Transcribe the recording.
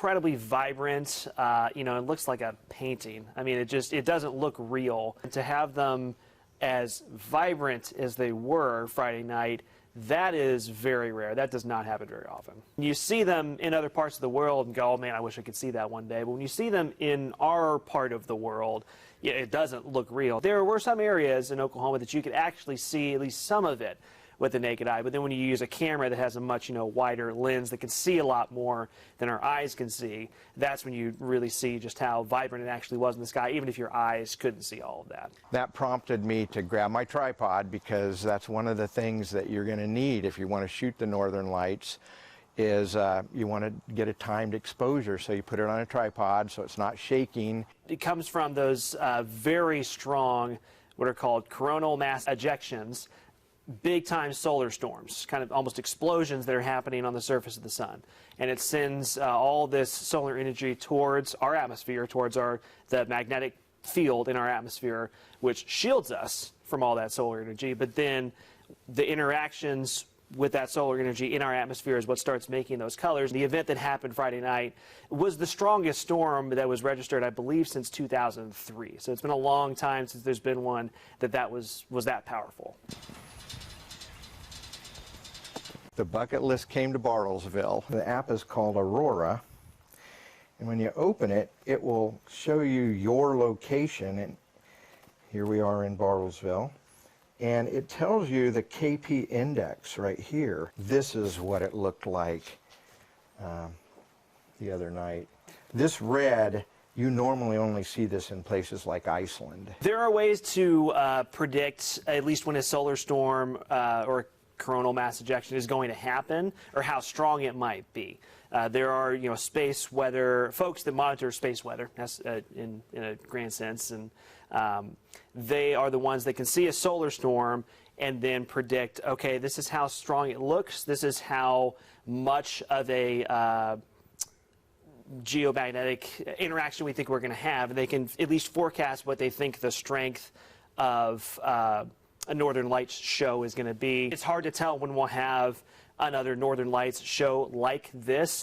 incredibly vibrant. You know, it looks like a painting. I mean, it doesn't look real. And to have them as vibrant as they were Friday night, that is very rare. That does not happen very often. You see them in other parts of the world and go, oh man, I wish I could see that one day. But when you see them in our part of the world, yeah, it doesn't look real. There were some areas in Oklahoma that you could actually see at least some of it with the naked eye. But then when you use a camera that has a much, wider lens that can see a lot more than our eyes can see, that's when you really see just how vibrant it actually was in the sky, even if your eyes couldn't see all of that. That prompted me to grab my tripod, because that's one of the things that you're going to need if you want to shoot the northern lights, is you want to get a timed exposure. So you put it on a tripod so it's not shaking. It comes from those very strong, what are called coronal mass ejections, big-time solar storms, kind of almost explosions that are happening on the surface of the sun. And it sends all this solar energy towards our atmosphere, towards the magnetic field in our atmosphere, which shields us from all that solar energy. But then the interactions with that solar energy in our atmosphere is what starts making those colors. The event that happened Friday night was the strongest storm that was registered, I believe, since 2003. So it's been a long time since there's been one that was that powerful. The bucket list came to Bartlesville. The app is called Aurora, and when you open it, it will show you your location, and here we are in Bartlesville, and it tells you the KP index right here. This is what it looked like the other night. This red, you normally only see this in places like Iceland. There are ways to predict at least when a solar storm or coronal mass ejection is going to happen, or how strong it might be. There are, space weather folks that monitor space weather in a grand sense, and they are the ones that can see a solar storm and then predict, okay, this is how strong it looks, this is how much of a geomagnetic interaction we think we're going to have. And they can at least forecast what they think the strength of a Northern Lights show is going to be. It's hard to tell when we'll have another Northern Lights show like this.